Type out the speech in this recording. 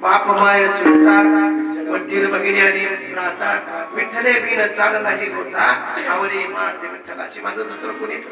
बाप माय चुलता वडील भगिनी आणि राहता विठ्ठले बिन चाल नाही होता आवडी माते विठ्ठलाची माझं दुसरं कोणीच